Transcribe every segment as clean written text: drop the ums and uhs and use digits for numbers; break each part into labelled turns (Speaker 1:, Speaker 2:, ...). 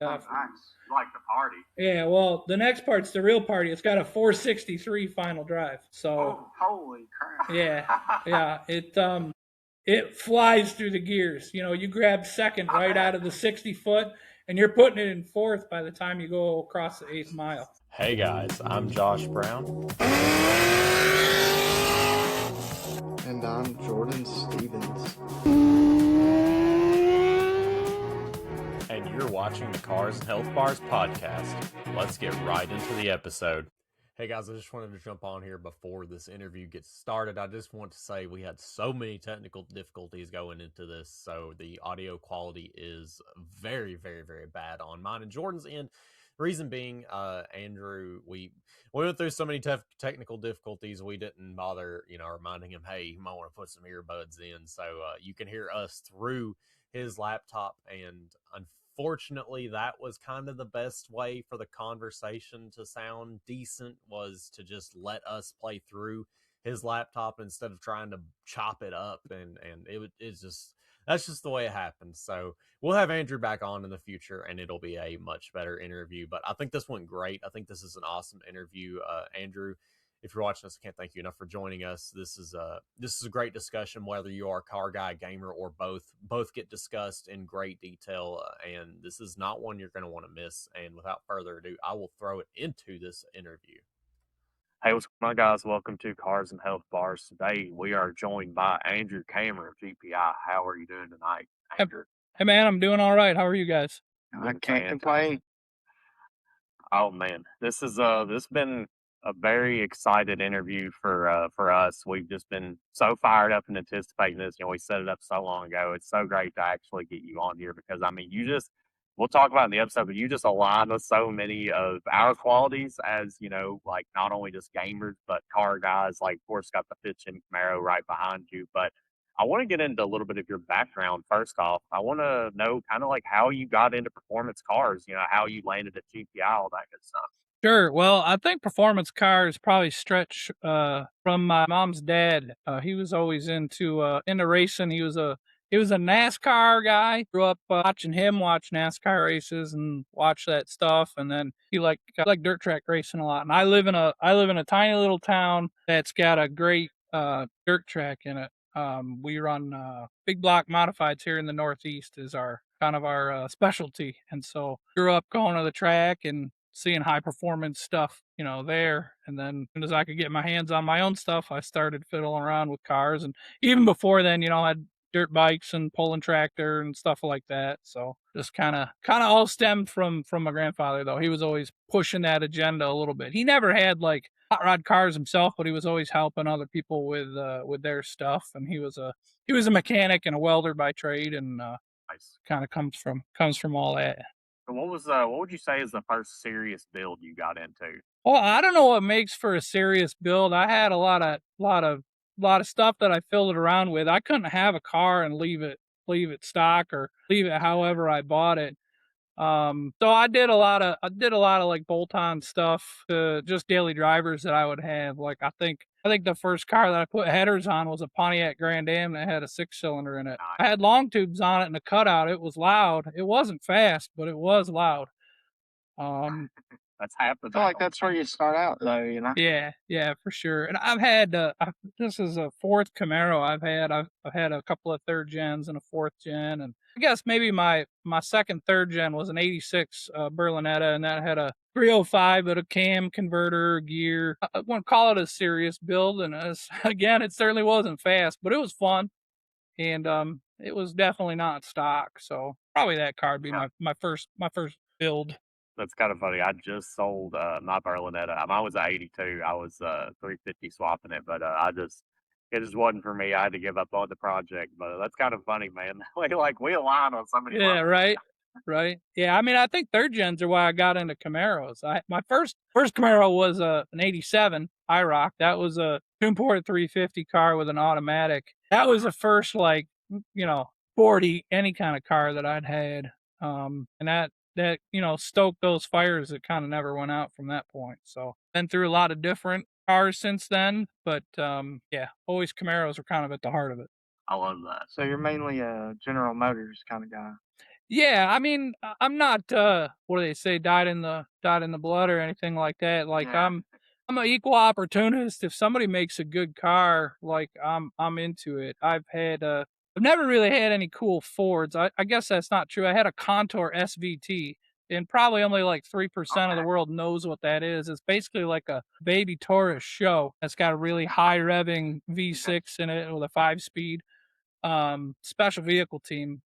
Speaker 1: Oh, nice. Like the party.
Speaker 2: Yeah, well, the next part's the real party. It's got a 463 final drive. So,
Speaker 1: oh, holy crap!
Speaker 2: yeah, it flies through the gears. You know, you grab second right out of the 60 foot, and you're putting it in fourth by the time you go across the 8th mile.
Speaker 3: Hey guys, I'm Josh Brown.
Speaker 4: And I'm Jordan Stevens.
Speaker 3: And you're watching the Cars and Health Bars podcast. Let's get right into the episode. Hey guys, I just wanted to jump on here before this interview gets started. I just want to say we had so many technical difficulties going into this, so the audio quality is very, very, very bad on mine and Jordan's end. Reason being, Andrew, we went through so many technical difficulties, we didn't bother, reminding him, hey, you might want to put some earbuds in, so you can hear us through his laptop. And unfortunately, that was kind of the best way for the conversation to sound decent, was to just let us play through his laptop instead of trying to chop it up, and it's just, that's just the way it happens. So we'll have Andrew back on in the future, and it'll be a much better interview. But I think this went great. I think this is an awesome interview. Andrew, if you're watching this, I can't thank you enough for joining us. This is a great discussion, whether you are a car guy, gamer, or both. Both get discussed in great detail, and this is not one you're going to want to miss. And without further ado, I will throw it into this interview. Hey, what's going on, guys? Welcome to Cars and Health Bars. Today, we are joined by Andrew Cameron of GPI. How are you doing tonight, Andrew?
Speaker 2: Hey, man, I'm doing all right. How are you guys?
Speaker 4: I can't complain.
Speaker 3: Oh, man. This been a very excited interview for us. We've just been so fired up and anticipating this. We set it up so long ago. It's so great to actually get you on here because, we'll talk about it in the episode, but you just align with so many of our qualities as, like not only just gamers, but car guys. Like, of course, got the Fitch and Camaro right behind you. But I want to get into a little bit of your background. First off, I want to know kind of like how you got into performance cars, how you landed at GPI, all that good stuff.
Speaker 2: Sure. Well, I think performance cars probably stretch from my mom's dad. He was always into racing. He was a NASCAR guy. Grew up watching him watch NASCAR races and watch that stuff. And then he I like dirt track racing a lot. And I live in a tiny little town that's got a great dirt track in it. We run big block modifieds here in the Northeast is our kind of our specialty. And so grew up going to the track and seeing high performance stuff, there. And then as soon as I could get my hands on my own stuff, I started fiddling around with cars. And even before then, I had dirt bikes and pulling tractor and stuff like that. So just kind of all stemmed from my grandfather, though. He was always pushing that agenda a little bit. He never had like hot rod cars himself, but he was always helping other people with their stuff. And he was a mechanic and a welder by trade, and
Speaker 3: Nice.
Speaker 2: kind of comes from all that.
Speaker 3: What would you say is the first serious build you got into?
Speaker 2: Well, I don't know what makes for a serious build. I had a lot of stuff that I filled it around with. I couldn't have a car and leave it stock or leave it however I bought it. So I did a lot of like bolt-on stuff, just daily drivers that I would have. Like I think the first car that I put headers on was a Pontiac Grand Am that had a 6-cylinder in it. I had long tubes on it and a cutout. It was loud. It wasn't fast, but it was loud.
Speaker 3: That's half the
Speaker 4: I feel like that's where you start out, though,
Speaker 2: Yeah, for sure. And I've had this is a fourth Camaro I've had a couple of third gens and a fourth gen, and I guess maybe my second third gen was an 86 Berlinetta, and that had a 305 with a cam converter gear. I wouldn't call it a serious build, and again, it certainly wasn't fast, but it was fun, and it was definitely not stock. So probably that car would be my first build.
Speaker 3: That's kind of funny. I just sold my Berlinetta. Mine was an 82. I was 350 swapping it, but it just wasn't for me. I had to give up on the project. But that's kind of funny, man. we align on somebody.
Speaker 2: Yeah, right. Yeah, I mean, I think third gens are why I got into Camaros. My first Camaro was an 87 IROC. That was a two-port 350 car with an automatic. That was the first 40 any kind of car that I'd had. And that stoked those fires that kind of never went out from that point. So been through a lot of different cars since then, but always Camaros were kind of at the heart of it.
Speaker 3: I love that.
Speaker 4: So you're mainly a General Motors kind of guy.
Speaker 2: Yeah, I mean, I'm not what do they say, dyed in the blood or anything like that. Like
Speaker 1: Yeah.
Speaker 2: I'm an equal opportunist. If somebody makes a good car, like I'm into it. I've never really had any cool Fords. I guess that's not true. I had a Contour SVT, and probably only like 3% of the
Speaker 1: Okay.
Speaker 2: world knows what that is. It's basically like a baby Taurus show that's got a really high revving V6 in it with a 5 speed. Special vehicle team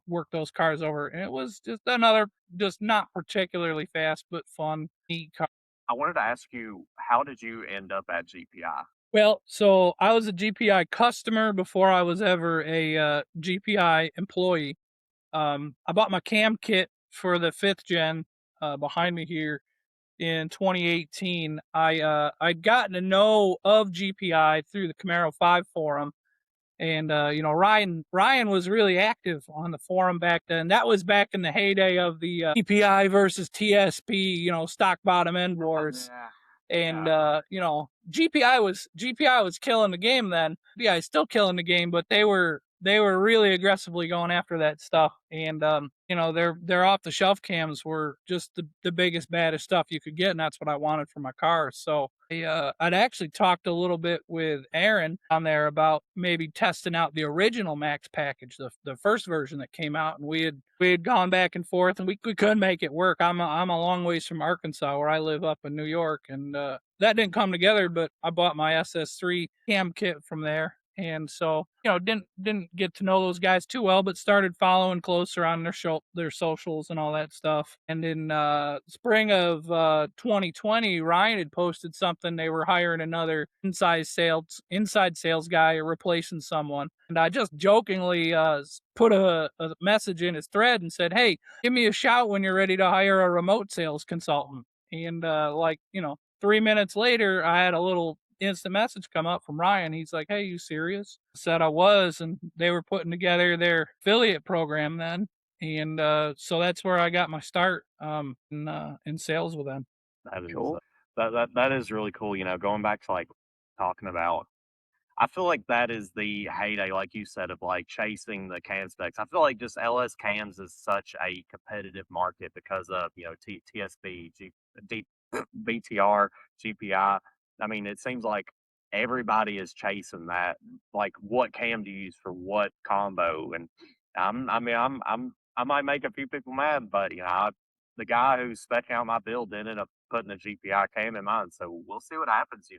Speaker 2: worked those cars over, and it was just another, just not particularly fast but fun, neat car.
Speaker 3: I wanted to ask you, how did you end up at GPI?
Speaker 2: Well, so I was a GPI customer before I was ever a GPI employee. I bought my cam kit for the 5th gen behind me here in 2018. I'd gotten to know of GPI through the Camaro 5 forum. And Ryan was really active on the forum back then. That was back in the heyday of the GPI versus TSP, stock bottom end wars.
Speaker 1: Yeah.
Speaker 2: And GPI was killing the game then. GPI is still killing the game, but they were really aggressively going after that stuff. And their off the shelf cams were just the biggest, baddest stuff you could get, and that's what I wanted for my car. So I'd actually talked a little bit with Aaron on there about maybe testing out the original Max package, the first version that came out, and we had gone back and forth, and we couldn't make it work. I'm a long ways from Arkansas, where I live up in New York, and that didn't come together. But I bought my SS3 cam kit from there, and so didn't get to know those guys too well, but started following closer on their socials and all that stuff. And in spring of 2020, Ryan had posted something. They were hiring another inside sales guy, or replacing someone. And I just jokingly put a message in his thread and said, "Hey, give me a shout when you're ready to hire a remote sales consultant." And 3 minutes later, I had a little instant message come up from Ryan. He's like, "Hey, you serious?" I said I was, and they were putting together their affiliate program then. And so that's where I got my start in sales with them.
Speaker 3: That is
Speaker 4: Cool.
Speaker 3: that is really cool. Going back to like talking about, I feel like that is the heyday, like you said, of like chasing the cam specs. I feel like just LS cams is such a competitive market because of TSB, BTR, GPI. I mean, it seems like everybody is chasing that. Like, what cam do you use for what combo? And I might make a few people mad, but the guy who's specking out my build ended up putting a GPI cam in mine. So we'll see what happens.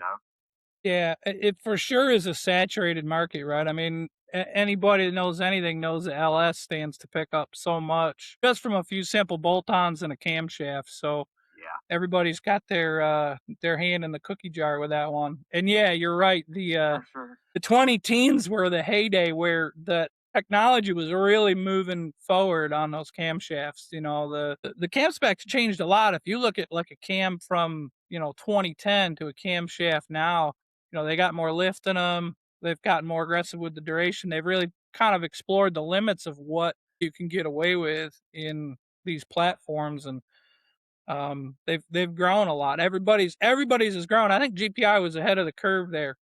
Speaker 2: Yeah, it for sure is a saturated market, right? I mean, anybody that knows anything knows that LS stands to pick up so much just from a few simple bolt-ons and a camshaft. So
Speaker 3: Yeah.
Speaker 2: everybody's got their hand in the cookie jar with that one. And yeah, you're right.
Speaker 1: For sure.
Speaker 2: The 20 teens were the heyday where the technology was really moving forward on those camshafts. The cam specs changed a lot. If you look at like a cam from 2010 to a camshaft now, they got more lift in them. They've gotten more aggressive with the duration. They've really kind of explored the limits of what you can get away with in these platforms. And they've grown a lot. Everybody's has grown. I think GPI was ahead of the curve there.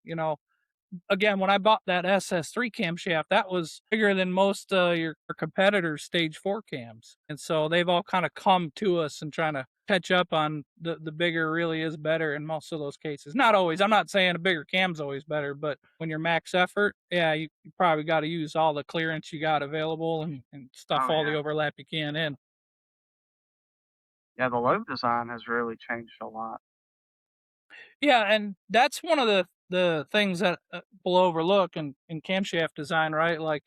Speaker 2: Again, when I bought that SS3 camshaft, that was bigger than most your competitors' stage 4 cams. And so they've all kind of come to us and trying to catch up on the bigger really is better in most of those cases. Not always. I'm not saying a bigger cam's always better, but when you're max effort, yeah, you probably got to use all the clearance you got available and stuff
Speaker 1: Oh
Speaker 2: all
Speaker 1: yeah.
Speaker 2: the overlap you can in.
Speaker 1: Yeah, the logo design has really changed a lot.
Speaker 2: Yeah, and that's one of the things that people overlook in camshaft design, right? Like,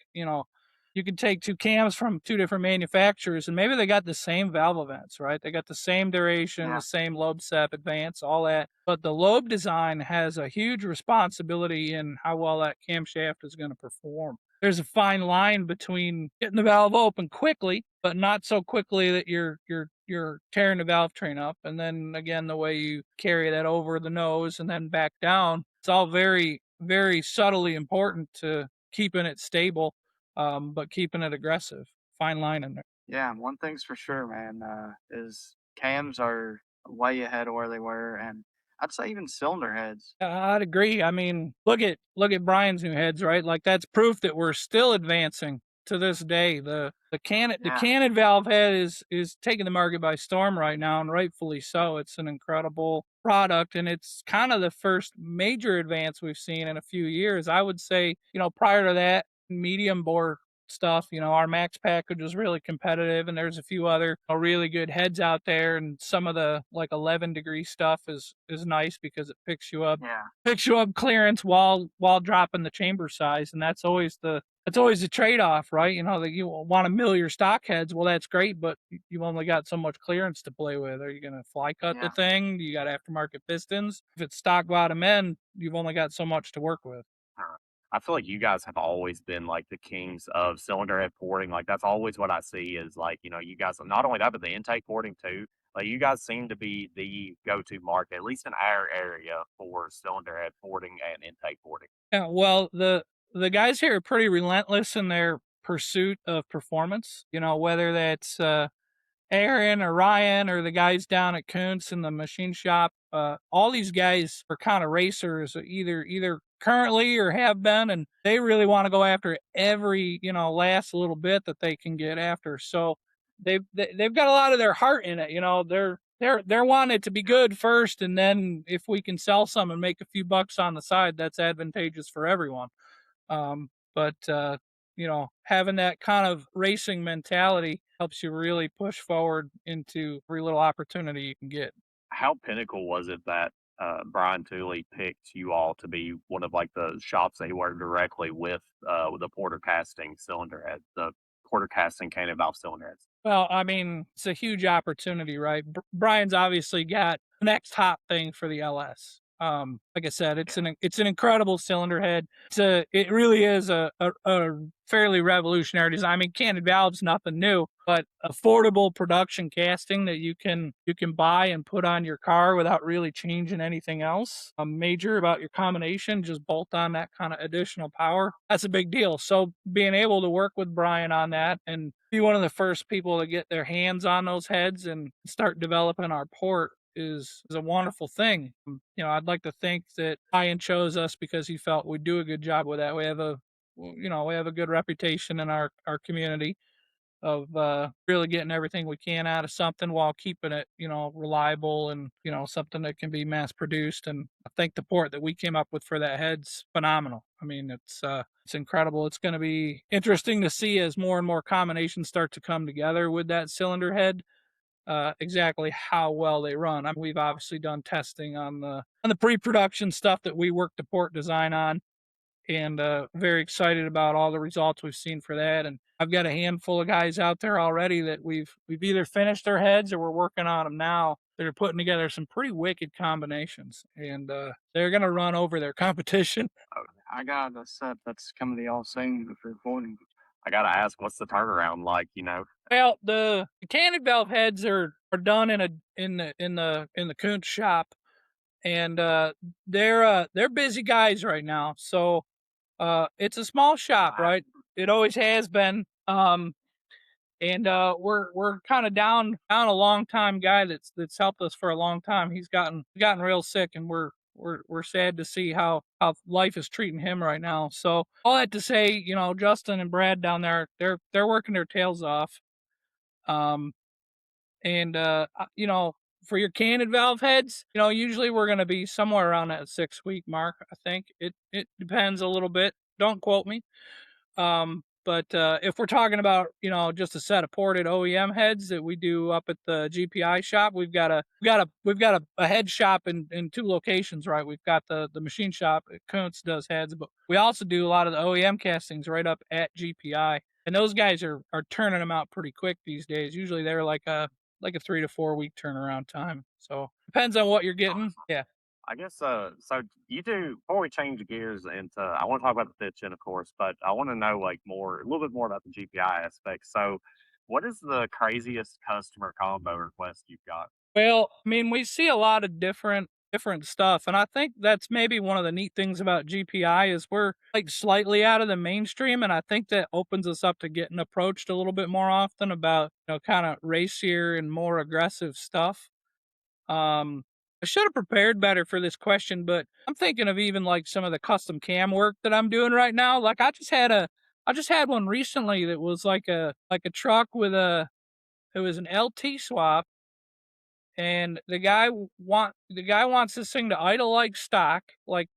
Speaker 2: you can take two cams from two different manufacturers, and maybe they got the same valve events, right? They got the same duration,
Speaker 1: Yeah.
Speaker 2: the same lobe step advance, all that. But the lobe design has a huge responsibility in how well that camshaft is going to perform. There's a fine line between getting the valve open quickly, but not so quickly that you're tearing the valve train up. And then again, the way you carry that over the nose and then back down, it's all very, very subtly important to keeping it stable, but keeping it aggressive. Fine line in there.
Speaker 1: Yeah, and one thing's for sure, man, is cams are way ahead of where they were, and I'd say even cylinder heads.
Speaker 2: I'd agree. I mean, look at Brian's new heads, right? Like, that's proof that we're still advancing to this day. The
Speaker 1: Yeah.
Speaker 2: cannon valve head is taking the market by storm right now, and rightfully so. It's an incredible product, and it's kind of the first major advance we've seen in a few years. I would say, prior to that, medium bore stuff, our max package was really competitive, and there's a few other really good heads out there, and some of the like 11-degree stuff is nice because it
Speaker 1: Yeah.
Speaker 2: picks you up clearance while dropping the chamber size, and that's always the trade-off, right? That you want to mill your stock heads. Well, that's great, but you've only got so much clearance to play with. Are you going to fly cut the
Speaker 1: Yeah.
Speaker 2: thing? You got aftermarket pistons. If it's stock bottom end, you've only got so much to work with.
Speaker 3: I feel like you guys have always been like the kings of cylinder head porting. Like that's always what I see is like, you guys not only that, but the intake porting too. Like you guys seem to be the go-to market, at least in our area, for cylinder head porting and intake porting.
Speaker 2: Yeah, well, the guys here are pretty relentless in their pursuit of performance. Whether that's Aaron or Ryan or the guys down at Kuntz in the machine shop. All these guys are kind of racers, either currently or have been, and they really want to go after every last little bit that they can get after. So they've got a lot of their heart in it. They're wanting it to be good first, and then if we can sell some and make a few bucks on the side, that's advantageous for everyone. But having that kind of racing mentality helps you really push forward into every little opportunity you can get.
Speaker 3: How pinnacle was it that Brian Tooley picked you all to be one of like the shops that he worked directly with the Porter casting cylinder head, the Porter casting cannon valve cylinder heads?
Speaker 2: Well, I mean, it's a huge opportunity, right? Brian's obviously got the next hot thing for the LS. Like I said, it's an incredible cylinder head. It really is a fairly revolutionary design. I mean, canted valves, nothing new, but affordable production casting that you can buy and put on your car without really changing anything else. Major about your combination, just bolt on that kind of additional power. That's a big deal. So being able to work with Brian on that and be one of the first people to get their hands on those heads and start developing our port is a wonderful thing. I'd like to think that Ryan chose us because he felt we'd do a good job with that. We have a good reputation in our community of really getting everything we can out of something while keeping it, reliable and, something that can be mass produced. And I think the port that we came up with for that head's phenomenal. I mean, it's incredible. It's going to be interesting to see as more and more combinations start to come together with that cylinder head, exactly how well they run. I mean, we've obviously done testing on the pre-production stuff that we worked the port design on, and very excited about all the results we've seen for that. And I've got a handful of guys out there already that we've either finished their heads or we're working on them now. That are putting together some pretty wicked combinations, and they're going to run over their competition.
Speaker 1: I got a set that's coming to y'all soon for recording.
Speaker 3: I gotta ask, what's the turnaround like?
Speaker 2: Well, the cannon valve heads are done in the Kuntz shop, and they're busy guys right now. So it's a small shop, right? It always has been. And we're kind of down a long time guy that's helped us for a long time. He's gotten real sick, and we're sad to see how life is treating him right now. So all that to say, Justin and Brad down there, they're working their tails off. And for your cannon valve heads, usually we're going to be somewhere around that 6-week mark. I think it depends a little bit. Don't quote me. But if we're talking about, just a set of ported OEM heads that we do up at the GPI shop, we've got a head shop in 2 locations, right? We've got the machine shop at Kuntz does heads, but we also do a lot of the OEM castings right up at GPI. And those guys are turning them out pretty quick these days. Usually they're like a 3 to 4 week turnaround time. So depends on what you're getting. Yeah.
Speaker 3: I guess so you do before we change gears into I want to talk about the fit chin, of course, but I want to know like a little bit more about the GPI aspect. So what is the craziest customer combo request you've got?
Speaker 2: Well, I mean, we see a lot of different stuff, and I think that's maybe one of the neat things about GPI is we're like slightly out of the mainstream, and I think that opens us up to getting approached a little bit more often about kind of racier and more aggressive stuff. I should have prepared better for this question, but I'm thinking of even like some of the custom cam work that I'm doing right now. Like I just had a I just had one recently that was like a truck with it was an LT swap, and the guy wants this thing to idle like stock, like,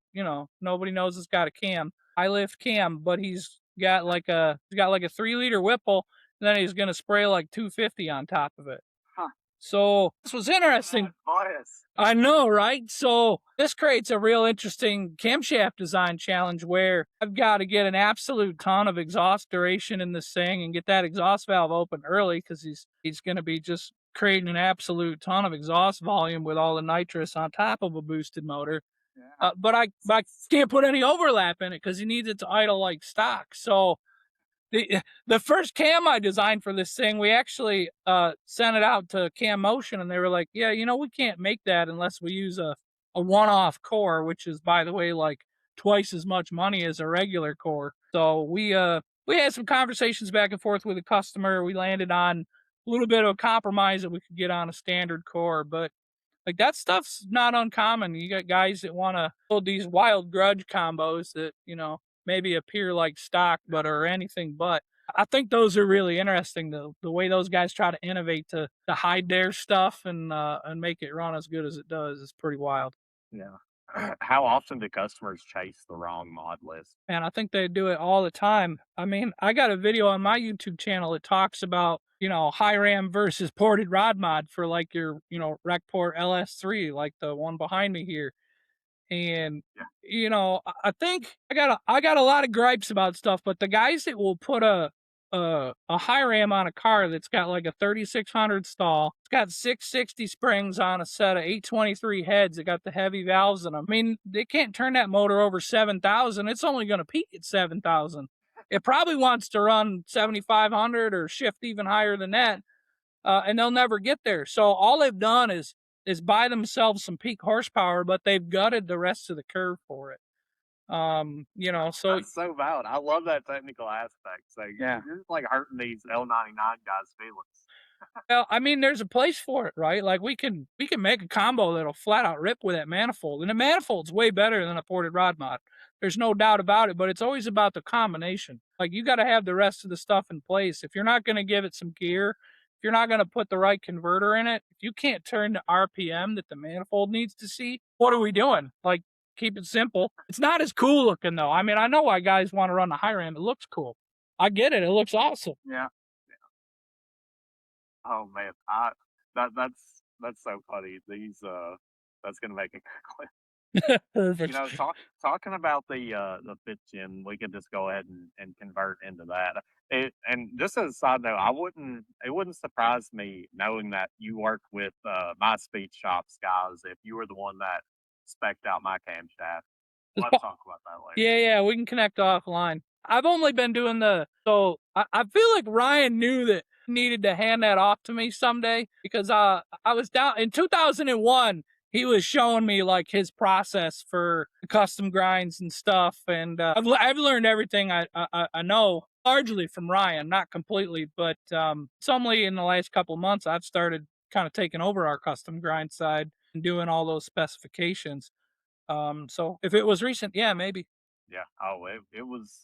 Speaker 2: nobody knows it's got a cam, high lift cam, but he's got like a 3 liter Whipple, and then he's gonna spray like 250 on top of it.
Speaker 1: Huh.
Speaker 2: So this was interesting.
Speaker 1: Bias.
Speaker 2: I know, right? So this creates a real interesting camshaft design challenge where I've got to get an absolute ton of exhaust duration in this thing and get that exhaust valve open early, because he's going to be just creating an absolute ton of exhaust volume with all the nitrous on top of a boosted motor.
Speaker 1: Yeah.
Speaker 2: But I can't put any overlap in it because he needs it to idle like stock. So the first cam I designed for this thing, we actually sent it out to Cam Motion, and they were like, "Yeah, we can't make that unless we use a one-off core, which is, by the way, like twice as much money as a regular core." So we had some conversations back and forth with the customer. We landed on a little bit of a compromise that we could get on a standard core, but like that stuff's not uncommon. You got guys that want to build these wild grudge combos that, maybe appear like stock but are anything but. I think those are really interesting. The way those guys try to innovate to hide their stuff and make it run as good as it does is pretty wild.
Speaker 3: Yeah. How often do customers chase the wrong mod list?
Speaker 2: And I think they do it all the time. I mean, I got a video on my YouTube channel that talks about, high ram versus ported rod mod for like your, Recport LS3, like the one behind me here. And I think I got a lot of gripes about stuff, but the guys that will put a high ram on a car that's got like a 3600 stall, it's got 660 springs on a set of 823 heads, it got the heavy valves in them. I mean, they can't turn that motor over 7,000. It's only going to peak at 7,000. It probably wants to run 7,500 or shift even higher than that, and they'll never get there. So all they've done is buy themselves some peak horsepower, but they've gutted the rest of the curve for it. So
Speaker 3: That's so valid. I love that technical aspect. So
Speaker 1: Yeah.
Speaker 3: you're just like hurting these L99 guys' feelings.
Speaker 2: well, I mean, there's a place for it, right? Like we can make a combo that'll flat out rip with that manifold, and the manifold's way better than a ported rod mod. There's no doubt about it, but it's always about the combination. Like you got to have the rest of the stuff in place. If you're not going to give it some gear, if you're not going to put the right converter in it, if you can't turn the RPM that the manifold needs to see, what are we doing? Like, keep it simple. It's not as cool looking though. I mean, I know why guys want to run the high ram. It looks cool. I get it. It looks awesome.
Speaker 1: Yeah.
Speaker 3: Oh man, that's so funny. These that's gonna make a clip.
Speaker 2: Perfect.
Speaker 3: Talking about the fifth gen, we could just go ahead and convert into that. And just as a side note, it wouldn't surprise me knowing that you work with my speed shops guys if you were the one that spec'd out my camshaft. Let's talk about that later.
Speaker 2: Yeah, we can connect offline. I've only been doing so I feel like Ryan knew that he needed to hand that off to me someday, because I was down in 2001. He was showing me like his process for custom grinds and stuff, and I've learned everything I know largely from Ryan, not completely, but it's only in the last couple of months I've started kind of taking over our custom grind side and doing all those specifications. So if it was recent, yeah, maybe.
Speaker 3: Yeah. Oh, it was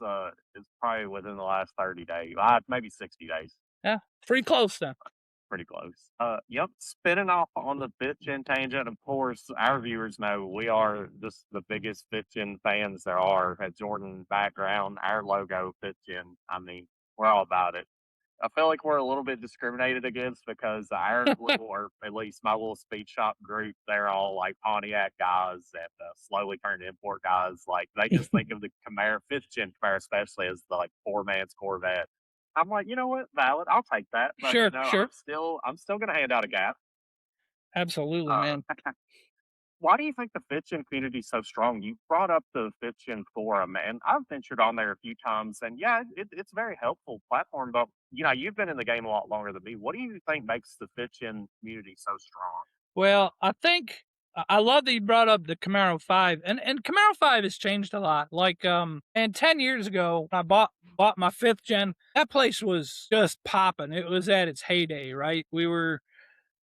Speaker 3: it's probably within the last 30 days, maybe 60 days.
Speaker 2: Yeah, pretty close then.
Speaker 3: Pretty close. Yep. Spinning off on the fifth gen tangent. Of course, our viewers know we are just the biggest fifth gen fans there are. At Jordan background, our logo fifth gen. I mean, we're all about it. I feel like we're a little bit discriminated against because our little, or at least my little speed shop group, they're all like Pontiac guys and slowly turned import guys. Like they just think of the Camaro, fifth gen Camaro, especially as the like poor man's Corvette. I'm like, you know what, valid. I'll take that. But
Speaker 2: Sure, sure.
Speaker 3: I'm still gonna hand out a gap.
Speaker 2: Absolutely,
Speaker 3: Uh,
Speaker 2: man.
Speaker 3: why do you think the fifth gen community is so strong? You brought up the fifth gen forum, and I've ventured on there a few times, and yeah, it's a very helpful platform. But you've been in the game a lot longer than me. What do you think makes the fifth gen community so strong?
Speaker 2: Well, I think I love that you brought up the Camaro 5, and Camaro 5 has changed a lot. Like, and 10 years ago, when I bought my fifth gen, that place was just popping. It was at its heyday, right?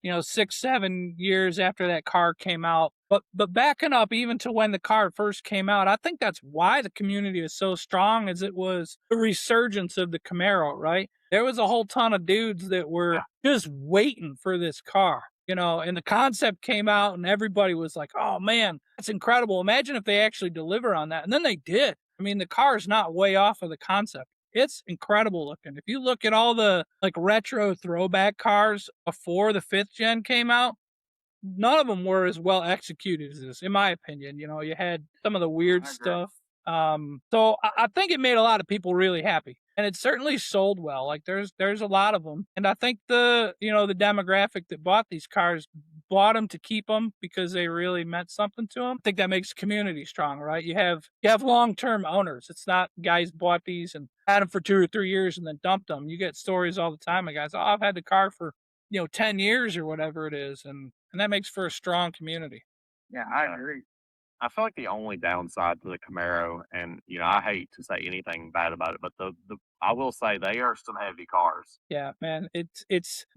Speaker 2: 6, 7 years after that car came out. But backing up even to when the car first came out, I think that's why the community is so strong, as it was the resurgence of the Camaro, right? There was a whole ton of dudes that were just waiting for this car, and the concept came out and everybody was like, oh man, that's incredible. Imagine if they actually deliver on that. And then they did. I mean, the car is not way off of the concept. It's incredible looking. If you look at all the like retro throwback cars before the 5th gen came out, none of them were as well executed as this, in my opinion. You had some of the weird
Speaker 1: I agree.
Speaker 2: stuff. So I think it made a lot of people really happy, and it certainly sold well. Like there's a lot of them, and I think the demographic that bought these cars bought them to keep them because they really meant something to them. I think that makes the community strong, right? You have long term owners. It's not guys bought these and had them for 2 or 3 years and then dumped them. You get stories all the time of guys, oh, I've had the car for 10 years or whatever it is. And that makes for a strong community.
Speaker 1: Yeah, I agree.
Speaker 3: I feel like the only downside to the Camaro, and I hate to say anything bad about it, but the I will say they are some heavy cars.
Speaker 2: Yeah, man, it's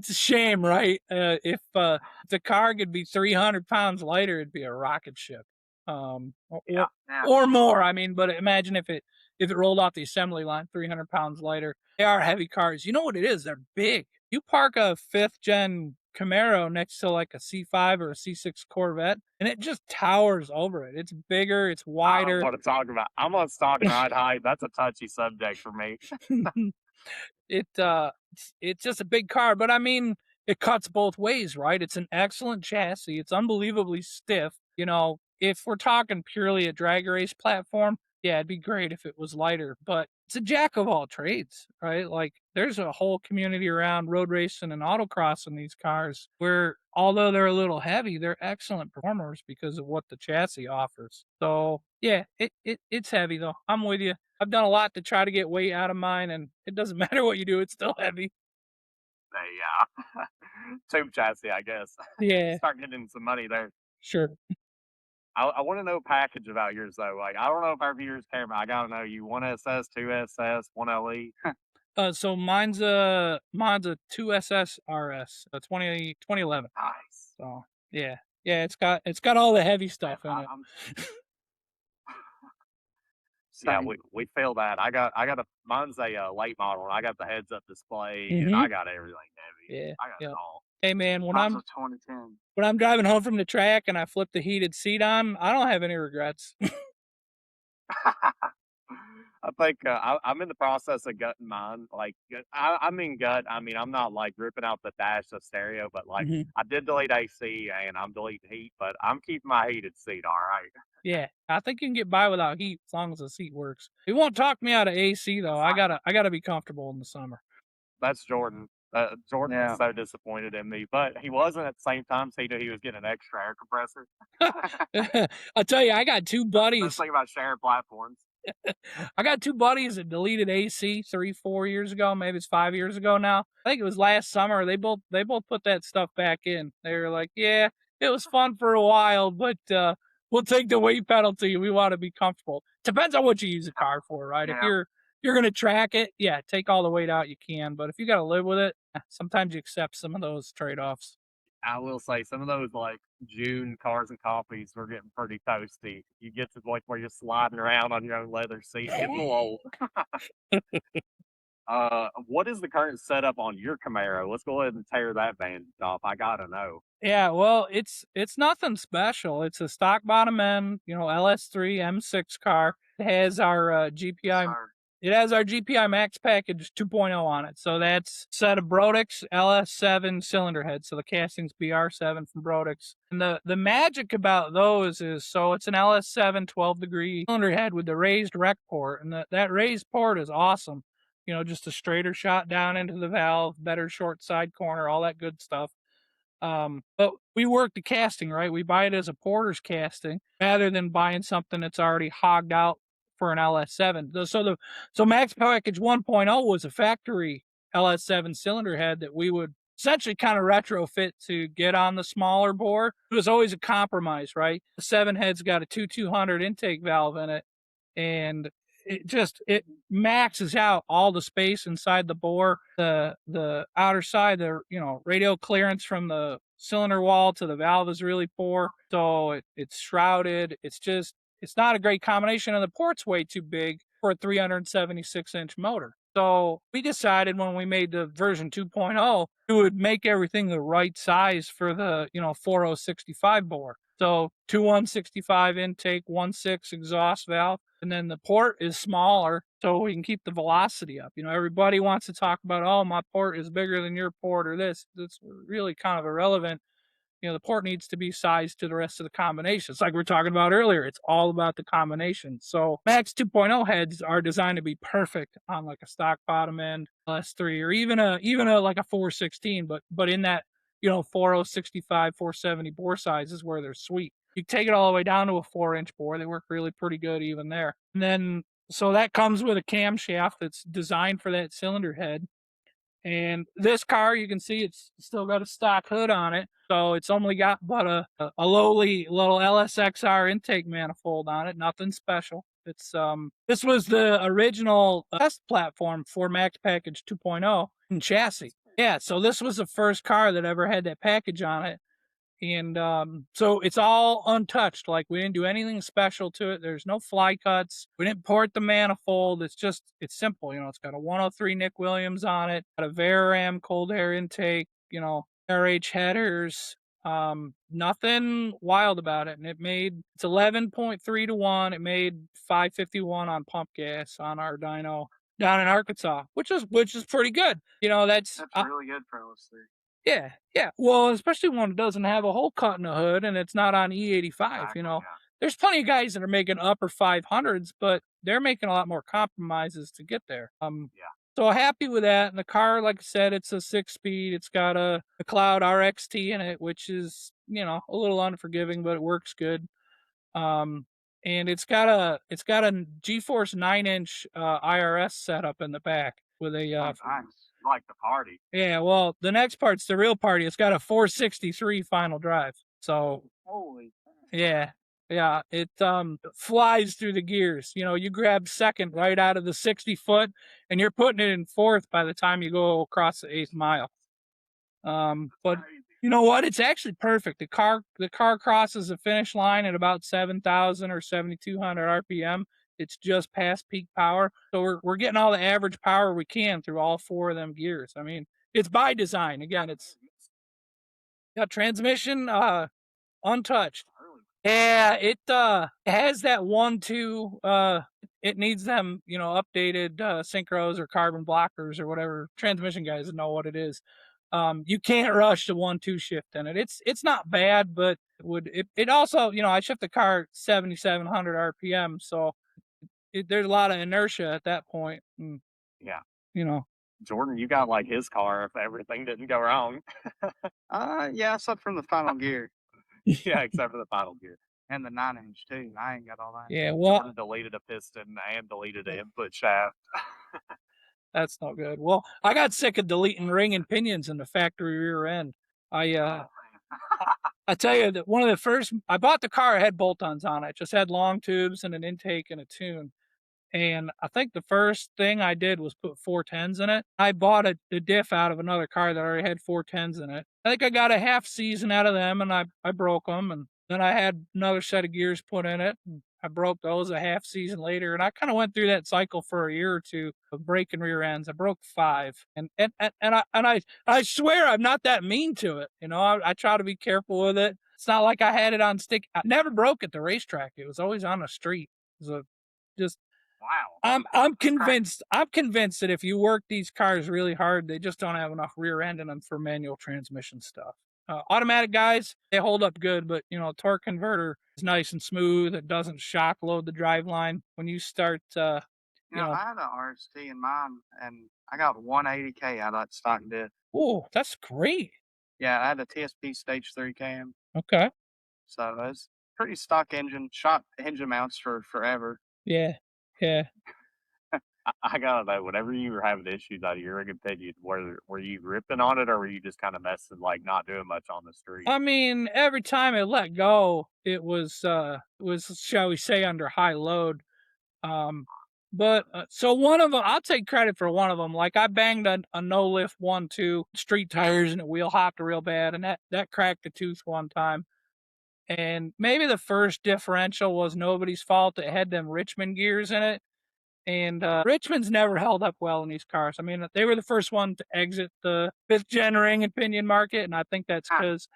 Speaker 2: a shame, right? If the car could be 300 pounds lighter, it'd be a rocket ship, or
Speaker 3: Yeah.
Speaker 2: or more. I mean, but imagine if it rolled off the assembly line, 300 pounds lighter. They are heavy cars. You know what it is? They're big. You park a 5th gen Camaro next to like a C5 or a C6 Corvette, and it just towers over it. It's bigger, it's
Speaker 3: I don't
Speaker 2: wider.
Speaker 3: want to talk about. I'm on stock ride height. That's a touchy subject for me.
Speaker 2: It's just a big car, but I mean, it cuts both ways, right? It's an excellent chassis. It's unbelievably stiff. If we're talking purely a drag race platform, yeah, it'd be great if it was lighter, but it's a jack of all trades, right? Like there's a whole community around road racing and autocross in these cars where although they're a little heavy, they're excellent performers because of what the chassis offers. So yeah, it's heavy though. I'm with you. I've done a lot to try to get weight out of mine, and it doesn't matter what you do, it's still heavy.
Speaker 3: Yeah. Tube chassis, I guess.
Speaker 2: Yeah,
Speaker 3: Start getting some money there.
Speaker 2: sure.
Speaker 3: I want to know package about yours though. Like I don't know if our viewers care, but I gotta know you 1SS, 2SS, 1LE.
Speaker 2: So mine's a 2SS RS, 2011.
Speaker 3: Nice.
Speaker 2: So yeah, yeah, it's got all the heavy
Speaker 3: Man,
Speaker 2: stuff in it.
Speaker 3: yeah,
Speaker 1: Same.
Speaker 3: we feel that. I got mine's a late model, and I got the heads up display, and
Speaker 2: Mm-hmm.
Speaker 3: I got everything heavy.
Speaker 2: Yeah,
Speaker 3: I got
Speaker 2: yeah.
Speaker 3: it all.
Speaker 2: Hey man, when
Speaker 1: Mine's
Speaker 2: I'm
Speaker 1: a 2010.
Speaker 2: when I'm driving home from the track and I flip the heated seat on, I don't have any regrets.
Speaker 3: I think I'm in the process of gutting mine. Like I mean gut. I mean I'm not like ripping out the dash of stereo, but like
Speaker 2: Mhm.
Speaker 3: I did delete AC and I'm deleting heat, but I'm keeping my heated seat. All right.
Speaker 2: Yeah, I think you can get by without heat as long as the seat works. It won't talk me out of AC though. I gotta be comfortable in the summer.
Speaker 3: That's Jordan. Jordan was
Speaker 1: Yeah.
Speaker 3: so disappointed in me, but he wasn't at the same time. So he knew he was getting an extra air compressor.
Speaker 2: I'll tell you, I got two
Speaker 3: Best
Speaker 2: buddies.
Speaker 3: thing about sharing platforms.
Speaker 2: I got two buddies that deleted AC 3, 4 years ago. Maybe it's 5 years ago now. I think it was last summer. They both put that stuff back in. They were like, "Yeah, it was fun for a while, but we'll take the weight penalty. We want to be comfortable." Depends on what you use a car for, right? If
Speaker 1: Yeah.
Speaker 2: you're gonna track it, yeah, take all the weight out you can. But if you got to live with it, sometimes you accept some of those trade offs.
Speaker 3: I will say some of those like June cars and coffees were getting pretty toasty. You get to the point where you're sliding around on your own leather seat. It's a little old. What is the current setup on your Camaro? Let's go ahead and tear that bandage off. I gotta know.
Speaker 2: Yeah, well, it's nothing special. It's a stock bottom end, LS3 M6 car. It has our GPI.
Speaker 1: Sorry.
Speaker 2: It has our GPI Max package 2.0 on it. So that's a set of Brodix LS7 cylinder heads. So the castings BR7 from Brodix. And the magic about those is, so it's an LS7 12-degree cylinder head with the raised rec port. And that raised port is awesome. Just a straighter shot down into the valve, better short side corner, all that good stuff. But we work the casting, right? We buy it as a porter's casting rather than buying something that's already hogged out for an LS7. So Max Package 1.0 was a factory LS7 cylinder head that we would essentially kind of retrofit to get on the smaller bore. It was always a compromise, right? The 7 head's got a 2200 intake valve in it, and it maxes out all the space inside the bore, the outer side, the radial clearance from the cylinder wall to the valve is really poor. So it's shrouded. It's not a great combination, and the port's way too big for a 376-inch motor. So we decided when we made the version 2.0, it would make everything the right size for the 4065 bore. So 2165 intake, 1.6 exhaust valve, and then the port is smaller so we can keep the velocity up. Everybody wants to talk about, oh, my port is bigger than your port or this. That's really kind of irrelevant. The port needs to be sized to the rest of the combinations. Like we were talking about earlier, it's all about the combination. So Max 2.0 heads are designed to be perfect on like a stock bottom end S3 or even a like a 416, but in that 4065, 470 bore size is where they're sweet. You take it all the way down to a 4-inch bore, they work really pretty good even there. And then so that comes with a camshaft that's designed for that cylinder head. And this car, you can see it's still got a stock hood on it. So it's only got but a lowly little LSXR intake manifold on it. Nothing special. It's this was the original test platform for Max Package 2.0 in chassis. Yeah, so this was the first car that ever had that package on it. And so it's all untouched. Like we didn't do anything special to it. There's no fly cuts. We didn't port the manifold. It's simple. It's got a 103 Nick Williams on it, got a Veraram cold air intake, RH headers, nothing wild about it. And it's 11.3 to 1. It made 551 on pump gas on our dyno down in Arkansas, which is pretty good. That's
Speaker 1: really good for LS3.
Speaker 2: Yeah, yeah. Well, especially when it doesn't have a hole cut in the hood and it's not on E85,
Speaker 1: Yeah.
Speaker 2: There's plenty of guys that are making upper 500s, but they're making a lot more compromises to get there. So happy with that. And the car, like I said, it's a 6-speed. It's got a Cloud RXT in it, which is, a little unforgiving, but it works good. And it's got a GeForce 9-inch IRS setup in the back with a
Speaker 1: nice. Like the party.
Speaker 2: Yeah, well, the next part's the real party. It's got a 463 final drive. So
Speaker 1: holy.
Speaker 2: Yeah, it flies through the gears. You grab second right out of the 60 foot, and you're putting it in fourth by the time you go across the 8th mile. But you know what? It's actually perfect. The car crosses the finish line at about 7,000 or 7,200 RPM. It's just past peak power, so we're getting all the average power we can through all 4 of them gears. I mean, it's by design. Again, it's transmission untouched. Yeah, it has that 1-2. It needs them, updated synchros or carbon blockers or whatever. Transmission guys know what it is. You can't rush the 1-2 shift in it. It's not bad, but it also, I shift the car 7,700 RPM, so there's a lot of inertia at that point. And,
Speaker 3: Yeah.
Speaker 1: Jordan, you got like his car if everything didn't go wrong. Yeah, except from the final gear.
Speaker 3: Yeah, except for the final gear.
Speaker 1: And the 9-inch too. I ain't got all that.
Speaker 2: Yeah, well,
Speaker 3: Jordan deleted a piston and deleted an input shaft.
Speaker 2: That's not good. Well, I got sick of deleting ring and pinions in the factory rear end. I tell you that one of the first, I bought the car, I had bolt-ons on it, just had long tubes and an intake and a tune. And I think the first thing I did was put 410s in it. I bought a diff out of another car that already had 410s in it. I think I got a half season out of them, and I broke them. And then I had another set of gears put in it. And I broke those a half season later. And I kind of went through that cycle for a year or two of breaking rear ends. I broke 5. And I swear I'm not that mean to it. I try to be careful with it. It's not like I had it on stick. I never broke at the racetrack. It was always on the street. It was just...
Speaker 1: Wow.
Speaker 2: I'm convinced that if you work these cars really hard, they just don't have enough rear end in them for manual transmission stuff. Automatic guys, they hold up good, but torque converter is nice and smooth. It doesn't shock load the driveline when you start.
Speaker 1: I had an RST in mine, and I got 180K out of that stock diff.
Speaker 2: Oh, that's great.
Speaker 1: Yeah, I had a TSP Stage 3 cam.
Speaker 2: Okay.
Speaker 1: So it's pretty stock engine. Shot engine mounts for forever.
Speaker 2: Yeah.
Speaker 3: I gotta know, whenever you were having issues out of your rig and pinion, were you ripping on it, or were you just kind of messing, like not doing much on the street?
Speaker 2: I mean, every time it let go, it was shall we say under high load. But so one of them, I'll take credit for one of them. Like I banged a no lift 1.2 street tires and it wheel hopped real bad, and that cracked a tooth one time. And maybe the first differential was nobody's fault. It had them Richmond gears in it, and Richmond's never held up well in these cars. I mean, they were the first one to exit the fifth gen ring and pinion market, and I think that's because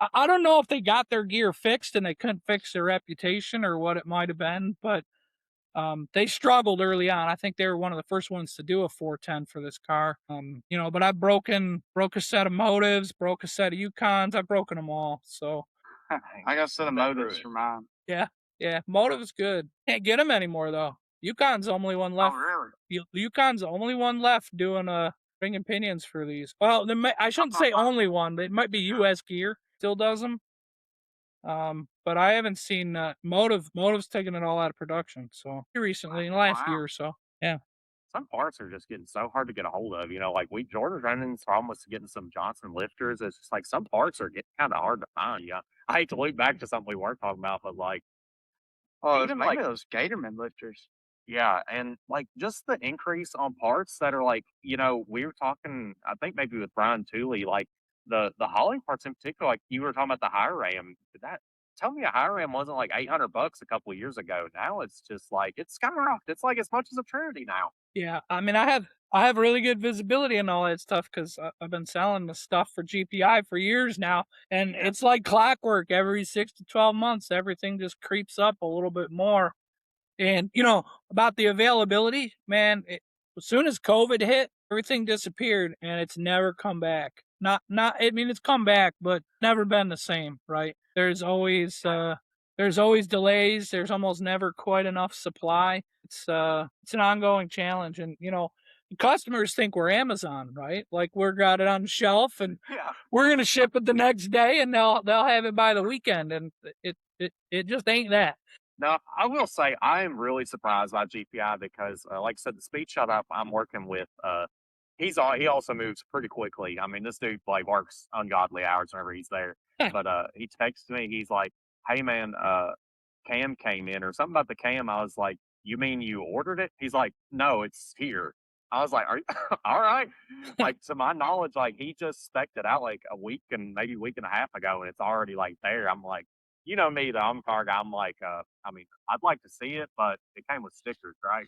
Speaker 2: I don't know if they got their gear fixed and they couldn't fix their reputation or what it might have been, but they struggled early on. I think they were one of the first ones to do a 410 for this car. But I've broke a set of motives, broke a set of Yukons. I've broken them all. So
Speaker 1: I got a set of motives for mine.
Speaker 2: yeah, motive's good. Can't get them anymore though. Yukon's the only one left.
Speaker 1: Oh, really?
Speaker 2: Yukon's the only one left doing ring and pinions for these. Well, I shouldn't say only one, but it might be U.S. Gear still does them. But I haven't seen Motive's taking it all out of production. So recently, in the last year or so, yeah.
Speaker 3: Some parts are just getting so hard to get a hold of. Like Jordan's running so almost getting some Johnson lifters. It's just like some parts are getting kind of hard to find. Yeah, I hate to loop back to something we weren't talking about, but like,
Speaker 1: even maybe those Gatorman lifters.
Speaker 3: Yeah, and like just the increase on parts that are like, we were talking, I think maybe with Brian Tooley, like the hauling parts in particular, like you were talking about the high ram. Tell me a high ram wasn't like $800 a couple of years ago. Now it's just like it's skyrocketed. It's like as much as a Trinity now.
Speaker 2: Yeah, I mean, I have really good visibility and all that stuff because I've been selling the stuff for GPI for years now, and it's like clockwork. Every 6 to 12 months, everything just creeps up a little bit more. And about the availability, man, as soon as COVID hit, everything disappeared and it's never come back. I mean, it's come back, but never been the same, right? There's always delays. There's almost never quite enough supply. It's an ongoing challenge, and customers think we're Amazon, right? Like we're got it on the shelf and we're gonna ship it the next day, and they'll have it by the weekend, and it just ain't that.
Speaker 3: Now, I will say I am really surprised by GPI because, like I said, the speed shop I'm working with, he also moves pretty quickly. I mean, this dude like works ungodly hours whenever he's there. But he texts me, he's like, "Hey man, cam came in or something about the cam." I was like, "You mean you ordered it?" He's like, "No, it's here." I was like, "Are you all right?" Like to my knowledge, like he just spec'd it out like a week and maybe a week and a half ago, and it's already like there. I'm like, you know me, though. I'm a car guy. I'm like, I mean, I'd like to see it, but it came with stickers, right?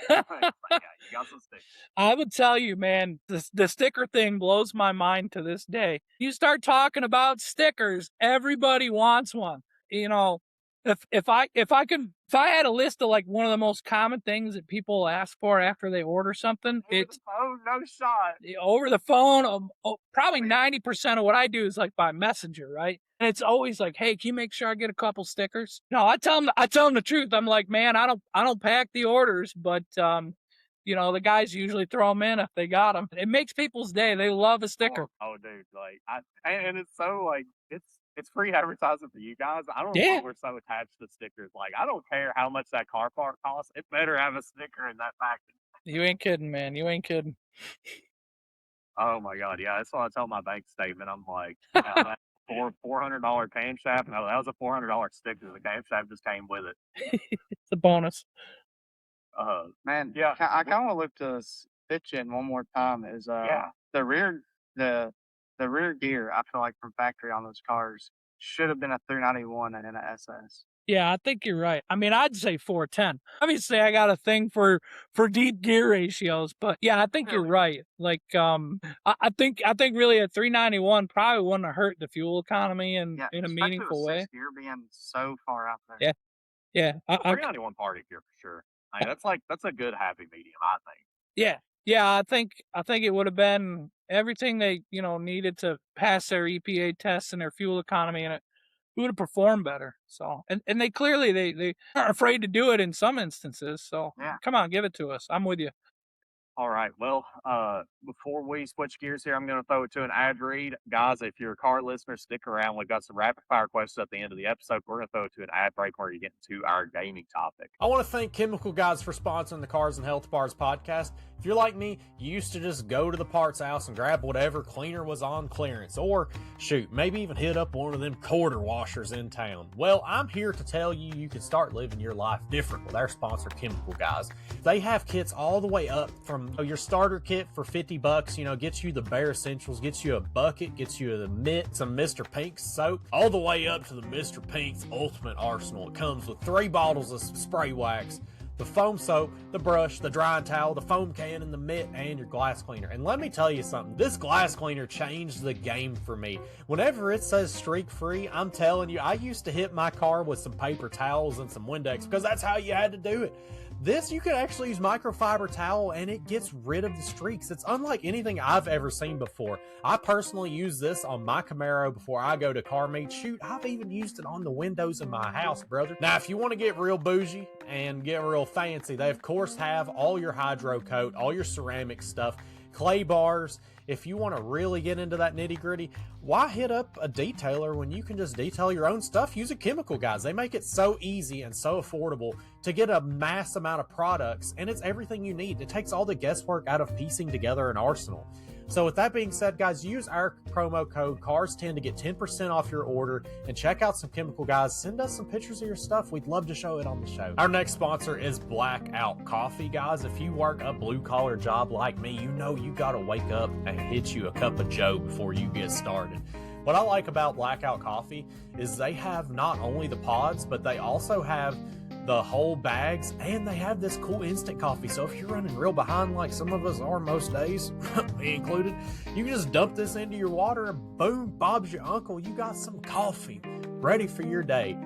Speaker 3: Like, yeah, you got some stickers.
Speaker 2: I would tell you, man, the sticker thing blows my mind to this day. You start talking about stickers, everybody wants one. If I had a list of like one of the most common things that people ask for after they order something, it's
Speaker 3: no shot
Speaker 2: over the phone. Probably 90% of what I do is like by messenger, right? And it's always like, hey, can you make sure I get a couple stickers? No, I tell them the truth. I'm like, man, I don't pack the orders, but the guys usually throw them in if they got them. It makes people's day. They love a sticker.
Speaker 3: Oh, dude, like and it's so like it's free advertising for you guys. I don't know why we're so attached to stickers. Like I don't care how much that car part costs. It better have a sticker in that package.
Speaker 2: You ain't kidding, man. You ain't kidding.
Speaker 3: Oh my god, yeah. That's why I tell my bank statement. I'm like, $400 camshaft. No, that was a $400 sticker. The camshaft just came with it.
Speaker 2: It's a bonus.
Speaker 1: Man, yeah. I kind of looked to pitch in one more time. Is the rear gear? I feel like from factory on those cars should have been a 391 and an SS.
Speaker 2: Yeah, I think you're right. I mean, I'd say 410. Obviously, I got a thing for deep gear ratios, but yeah, I think you're right. Like, I think really a 391 probably wouldn't have hurt the fuel economy in a meaningful way.
Speaker 1: Gear being so far out there.
Speaker 2: Yeah.
Speaker 3: 391 party gear for sure. I mean, that's a good happy medium, I think.
Speaker 2: Yeah. I think it would have been everything they needed to pass their EPA tests and their fuel economy, and it would have performed better. So, and they clearly they aren't afraid to do it in some instances. So, come on, give it to us. I'm with you.
Speaker 3: All right. Well, before we switch gears here, I'm going to throw it to an ad read. Guys, if you're a car listener, stick around. We've got some rapid fire questions at the end of the episode. We're going to throw it to an ad break where you get into our gaming topic. I want to thank Chemical Guys for sponsoring the Cars and Health Bars podcast. If you're like me, you used to just go to the parts house and grab whatever cleaner was on clearance, or shoot, maybe even hit up one of them quarter washers in town. Well, I'm here to tell you you can start living your life different with our sponsor, Chemical Guys. They have kits all the way up from your starter kit for $50, gets you the bare essentials, gets you a bucket, gets you the mitt, some Mr. Pink's soap, all the way up to the Mr. Pink's Ultimate Arsenal. It comes with 3 bottles of spray wax, the foam soap, the brush, the drying towel, the foam can, and the mitt, and your glass cleaner. And let me tell you something, this glass cleaner changed the game for me. Whenever it says streak free, I'm telling you, I used to hit my car with some paper towels and some Windex because that's how you had to do it. This, you can actually use microfiber towel and it gets rid of the streaks. It's unlike anything I've ever seen before. I personally use this on my Camaro before I go to car meet. Shoot, I've even used it on the windows in my house, brother. Now, if you want to get real bougie and get real fancy, they of course have all your hydro coat, all your ceramic stuff, clay bars. If you want to really get into that nitty gritty, why hit up a detailer when you can just detail your own stuff using Chemical Guys? They make it so easy and so affordable to get a mass amount of products, and it's everything you need. It takes all the guesswork out of piecing together an arsenal. So with that being said, guys, use our promo code CARS10 to get 10% off your order and check out some Chemical Guys. Send us some pictures of your stuff. We'd love to show it on the show. Our next sponsor is Blackout Coffee, guys. If you work a blue-collar job like me, you know you got to wake up and hit you a cup of joe before you get started. What I like about Blackout Coffee is they have not only the pods, but they also have the whole bags, and they have this cool instant coffee. So if you're running real behind like some of us are most days, me included, you can just dump this into your water and boom, Bob's your uncle. You got some coffee ready for your day.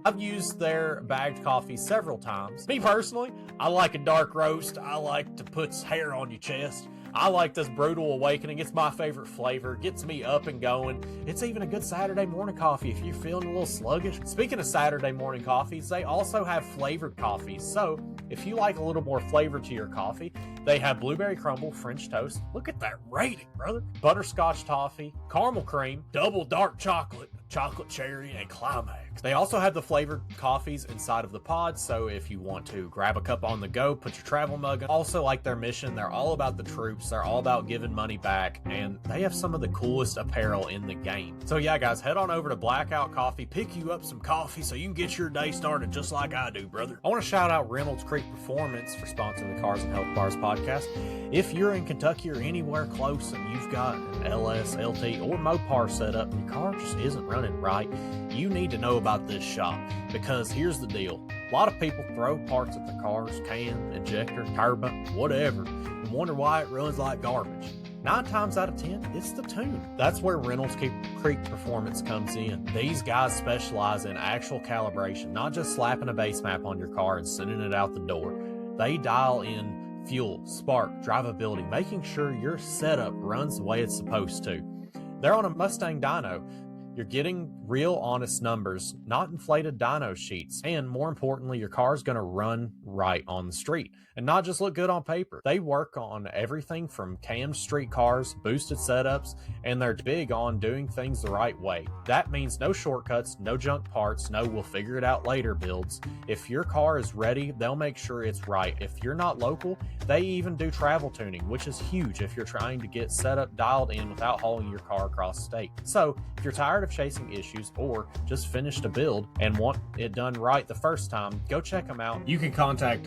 Speaker 3: I've used their bagged coffee several times. Me personally, I like a dark roast. I like to put hair on your chest. I like this Brutal Awakening. It's my favorite flavor. Gets me up and going. It's even a good Saturday morning coffee if you're feeling a little sluggish. Speaking of Saturday morning coffees, they also have flavored coffees. So if you like a little more flavor to your coffee, they have blueberry crumble, French toast. Look at that rating, brother. Butterscotch toffee, caramel cream, double dark chocolate, chocolate cherry, and climax. They also have the flavored coffees inside of the pods, so if you want to grab a cup on the go, put your travel mug in. Also, like their mission, they're all about the troops, they're all about giving money back, and they have some of the coolest apparel in the game. So yeah, guys, head on over to Blackout Coffee, pick you up some coffee so you can get your day started just like I do, brother. I want to shout out Reynolds Creek Performance for sponsoring the Cars and Health Bars podcast. If you're in Kentucky or anywhere close and you've got an LS, LT, or Mopar set up and your car just isn't running right, you need to know about this shop, because here's the deal. A lot of people throw parts at the car's can, injector, turbine, whatever, and wonder why it runs like garbage. 9 times out of 10, it's the tune. That's where Reynolds Creek Performance comes in. These guys specialize in actual calibration, not just slapping a base map on your car and sending it out the door. They dial in fuel, spark, drivability, making sure your setup runs the way it's supposed to. They're on a Mustang dyno. You're getting real honest numbers, not inflated dyno sheets. And more importantly, your car's going to run right on the street and not just look good on paper. They work on everything from cammed street cars, boosted setups, and they're big on doing things the right way. That means no shortcuts, no junk parts, no we'll figure it out later builds. If your car is ready, they'll make sure it's right. If you're not local, they even do travel tuning, which is huge if you're trying to get set up dialed in without hauling your car across state. So if you're tired of chasing issues or just finished a build and want it done right the first time, go check them out. You can contact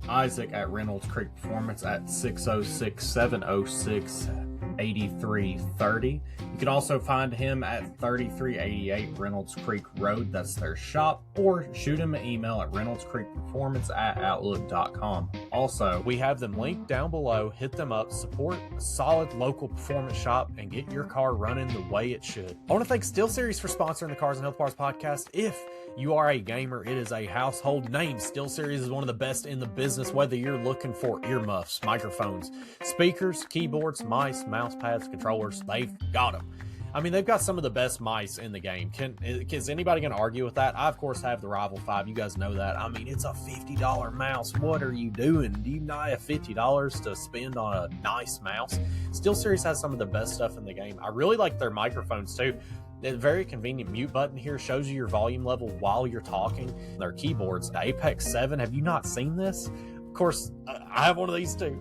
Speaker 3: Isaac at Reynolds Creek Performance at 606-706-8330. You can also find him at 3388 Reynolds Creek Road. That's their shop. Or shoot him an email at reynoldscreekperformance@outlook.com. Also, we have them linked down below. Hit them up, support a solid local performance shop, and get your car running the way it should. I want to thank SteelSeries for sponsoring the Cars and Health Bars podcast. If you are a gamer, it is a household name. SteelSeries is one of the best in the business, whether you're looking for earmuffs, microphones, speakers, keyboards, mice, mouse pads, controllers, they've got them. I mean, they've got some of the best mice in the game. Is anybody going to argue with that? I, of course, have the Rival 5. You guys know that. I mean, it's a $50 mouse. What are you doing? Do you not have $50 to spend on a nice mouse? SteelSeries has some of the best stuff in the game. I really like their microphones, too. The very convenient mute button here shows you your volume level while you're talking. Their keyboards, the Apex 7, have you not seen this? Of course, I have one of these, too.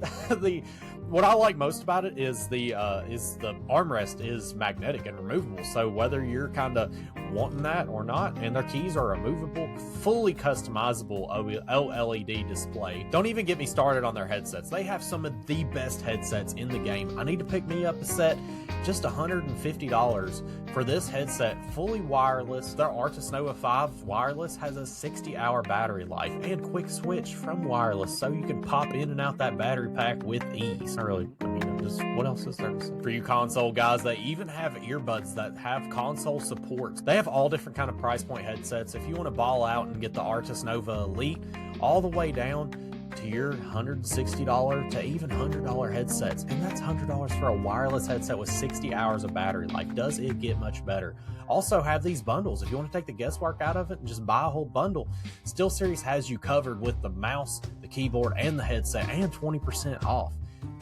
Speaker 3: What I like most about it is the armrest is magnetic and removable. So whether you're kind of wanting that or not, and their keys are removable, fully customizable OLED display. Don't even get me started on their headsets. They have some of the best headsets in the game. I need to pick me up a set, just $150 for this headset, fully wireless. Their Artis Nova 5 wireless has a 60-hour battery life and quick switch from wireless, so you can pop in and out that battery pack with ease. What else is there to say? For you console guys, they even have earbuds that have console support. They have all different kind of price point headsets. If you want to ball out and get the Artis Nova Elite, all the way down to your $160 to even $100 headsets. And that's $100 for a wireless headset with 60 hours of battery life. Does it get much better? Also have these bundles. If you want to take the guesswork out of it and just buy a whole bundle, SteelSeries has you covered with the mouse, the keyboard, and the headset, and 20% off.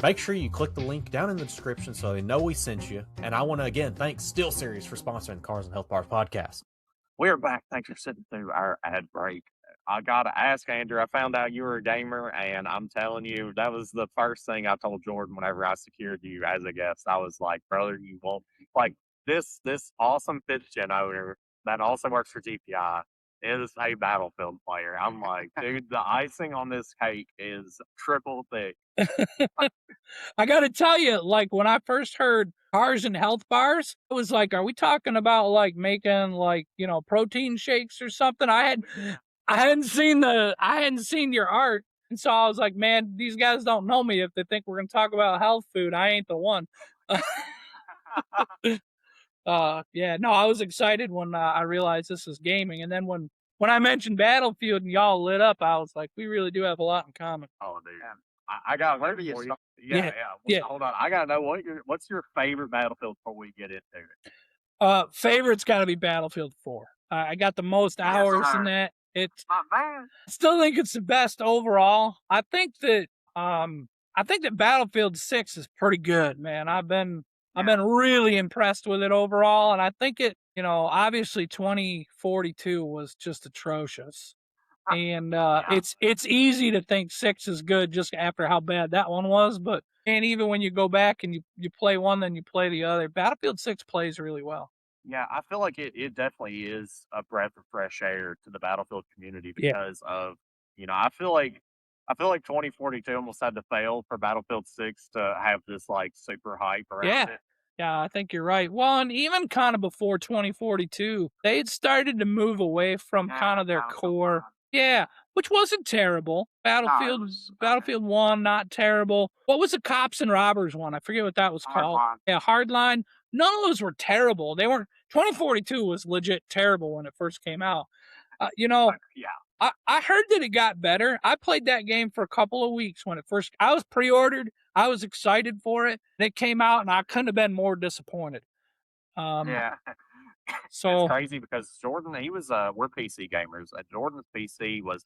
Speaker 3: Make sure you click the link down in the description so they know we sent you. And I want to again thank SteelSeries for sponsoring the Cars and Health Bars podcast.
Speaker 5: We're back. Thanks for sitting through our ad break. I got to ask, Andrew, I found out you were a gamer, and I'm telling you, that was the first thing I told Jordan whenever I secured you as a guest. I was like, brother, you won't, like, this awesome 5th gen owner that also works for GPI is a Battlefield player. I'm like, dude, the icing on this cake is triple thick.
Speaker 2: I got to tell you, like when I first heard Cars and Health Bars, I was like, are we talking about like making like, protein shakes or something? I hadn't seen your art. And so I was like, man, these guys don't know me if they think we're going to talk about health food. I ain't the one. Yeah, no, I was excited when I realized this was gaming. And then when I mentioned Battlefield and y'all lit up, I was like, we really do have a lot in common.
Speaker 5: Oh, dude. I got
Speaker 1: Where do you
Speaker 5: for you.
Speaker 1: start?
Speaker 5: Yeah. Hold on. I got to know what's your favorite Battlefield before we get into it.
Speaker 2: Favorite's got to be Battlefield 4. I got the most hours in that. It's
Speaker 1: My man.
Speaker 2: I still think it's the best overall. I think that Battlefield 6 is pretty good, man. I've been really impressed with it overall, and I think it, obviously 2042 was just atrocious. And it's easy to think 6 is good just after how bad that one was, but and even when you go back and you play one, then you play the other, Battlefield 6 plays really well.
Speaker 5: Yeah, I feel like it definitely is a breath of fresh air to the Battlefield community because of, I feel like 2042 almost had to fail for Battlefield 6 to have this like super hype around it.
Speaker 2: Yeah, I think you're right. Well, and even kind of before 2042, they had started to move away from kind of their core. Yeah, which wasn't terrible. Battlefield 1, not terrible. What was the Cops and Robbers one? I forget what that was called. Yeah, Hardline. None of those were terrible. They weren't. 2042 was legit terrible when it first came out.
Speaker 5: Yeah.
Speaker 2: I heard that it got better. I played that game for a couple of weeks when it first. I was pre-ordered. I was excited for it. And it came out, and I couldn't have been more disappointed.
Speaker 5: Yeah.
Speaker 2: So
Speaker 5: it's crazy because Jordan, we're PC gamers. Jordan's PC was,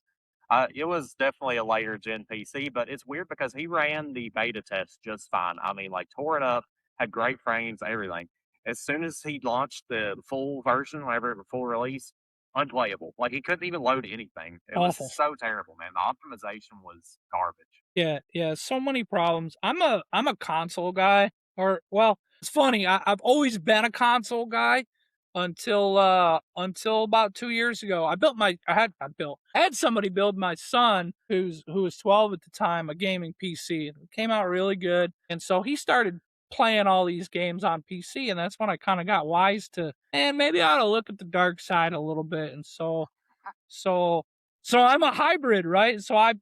Speaker 5: it was definitely a later gen PC, but it's weird because he ran the beta test just fine. I mean, like tore it up, had great frames, everything. As soon as he launched the full version, whenever it was full release, unplayable. Like he couldn't even load anything. It
Speaker 2: awful.
Speaker 5: was so terrible, man. The optimization was garbage.
Speaker 2: Yeah, so many problems. I'm a console guy, it's funny. I've always been a console guy until about 2 years ago. I had somebody build my son who was 12 at the time a gaming PC. It came out really good, and so he started playing all these games on PC, and that's when I kind of got wise to, and maybe I ought to look at the dark side a little bit. And so I'm a hybrid, right? So I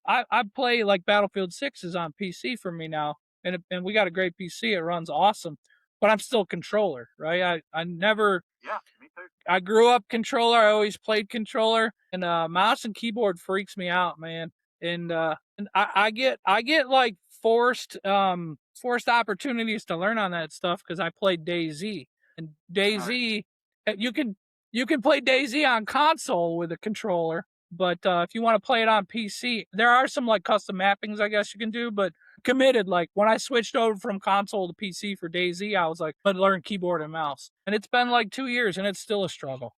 Speaker 2: play like Battlefield 6 is on PC for me now, and we got a great PC. It runs awesome, but I'm still controller, right? I never.
Speaker 5: Yeah, me too.
Speaker 2: I grew up controller. I always played controller, and mouse and keyboard freaks me out, man. And I get like forced opportunities to learn on that stuff because I played DayZ, And DayZ, you can play DayZ on console with a controller, but if you want to play it on PC, there are some like custom mappings I guess you can do, but committed, like when I switched over from console to PC for DayZ, I was like, I'd learn keyboard and mouse. And it's been like 2 years and it's still a struggle.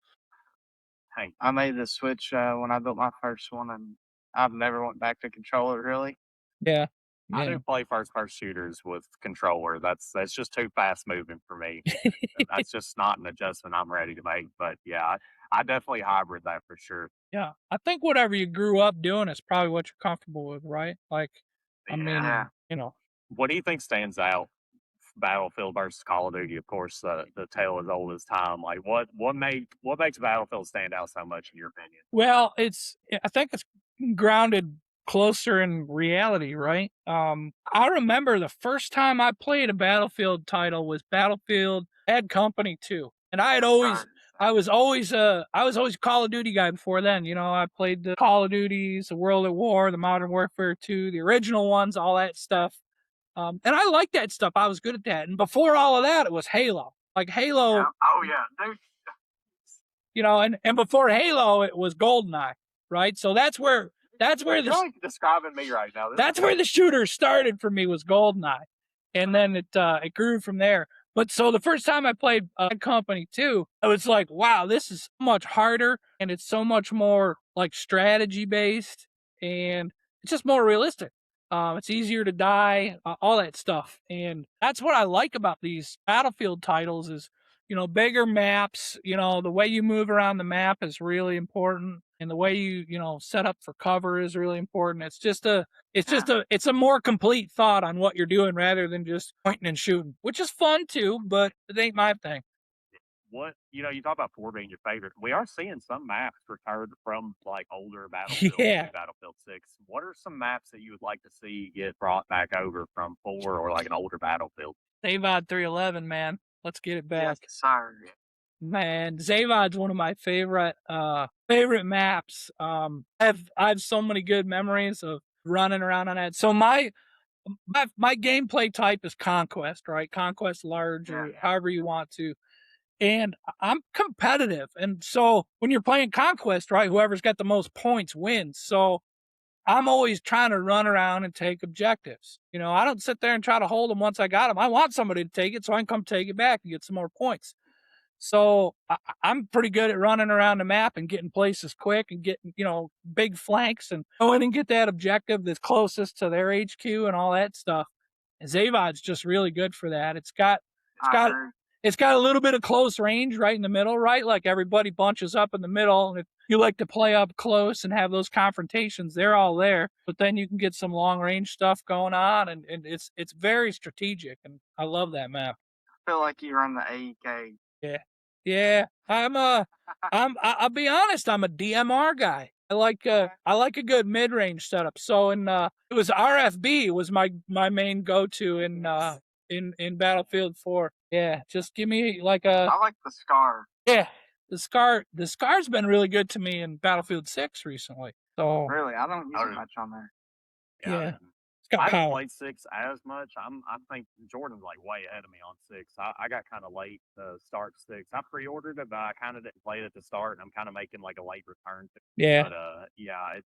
Speaker 1: Hey, I made the switch when I built my first one, and I've never went back to controller really.
Speaker 2: Yeah.
Speaker 5: I
Speaker 2: Yeah.
Speaker 5: do play first-person shooters with controller. That's just too fast moving for me. That's just not an adjustment I'm ready to make. But yeah, I definitely hybrid that for sure.
Speaker 2: Yeah. I think whatever you grew up doing is probably what you're comfortable with, right? Like, I mean,
Speaker 5: Yeah.
Speaker 2: you know,
Speaker 5: What do you think stands out? Battlefield versus Call of Duty, of course, the tale as old as time. Like, what makes Battlefield stand out so much in your opinion?
Speaker 2: well, I think it's grounded closer in reality, right? I remember the first time I played a Battlefield title was Battlefield Bad Company 2. And I was always a Call of Duty guy before then. You know, I played the Call of Duties, the World at War, the Modern Warfare 2, the original ones, all that stuff. And I liked that stuff. I was good at that. And before all of that, it was Halo. Like Halo.
Speaker 5: Yeah. Oh yeah, dude.
Speaker 2: You know, and before Halo, it was GoldenEye, right? So that's where
Speaker 5: You're like describing me right now.
Speaker 2: that's where the shooter started for me was GoldenEye, and then it grew from there. But so the first time I played Company 2, I was like, wow, this is so much harder, and it's so much more like strategy based, and it's just more realistic. It's easier to die, all that stuff, and that's what I like about these Battlefield titles is, you know, bigger maps. You know, the way you move around the map is really important, and the way you know set up for cover is really important. It's a more complete thought on what you're doing rather than just pointing and shooting, which is fun too, but it ain't my thing.
Speaker 5: What you talk about 4 being your favorite. We are seeing some maps returned from like older Battlefield,
Speaker 2: Yeah.
Speaker 5: like Battlefield 6. What are some maps that you would like to see get brought back over from 4 or like an older Battlefield?
Speaker 2: Zavod 311, man. Let's get it back.
Speaker 1: Yes, sir.
Speaker 2: Man, Zavod's one of my favorite maps. I have so many good memories of running around on that. So my gameplay type is conquest, right? Conquest large or however you want to. And I'm competitive. And so when you're playing conquest, right, whoever's got the most points wins. So I'm always trying to run around and take objectives. You know, I don't sit there and try to hold them once I got them. I want somebody to take it so I can come take it back and get some more points. So I'm pretty good at running around the map and getting places quick and getting, you know, big flanks and go in and get that objective that's closest to their HQ and all that stuff. And Zavod's just really good for that. It's got a little bit of close range right in the middle, right? Like everybody bunches up in the middle. And if you like to play up close and have those confrontations, they're all there. But then you can get some long range stuff going on, and it's very strategic. And I love that map.
Speaker 1: I feel like you run the AEK.
Speaker 2: Yeah. I'll be honest, I'm a DMR guy. I like a good mid range setup. So it was RFB was my main go to in Battlefield 4. Yeah, just give me like
Speaker 1: I like the Scar.
Speaker 2: yeah. The Scar's been really good to me in Battlefield 6 recently. So
Speaker 1: Really, I don't use it much on there.
Speaker 2: yeah.
Speaker 5: I
Speaker 2: Got
Speaker 5: haven't
Speaker 2: power.
Speaker 5: played 6 as much. I think Jordan's like way ahead of me on 6. I got kind of late to start 6. I pre-ordered it, but I kind of didn't play it at the start, and I'm kind of making like a late return to it.
Speaker 2: Yeah.
Speaker 5: But yeah,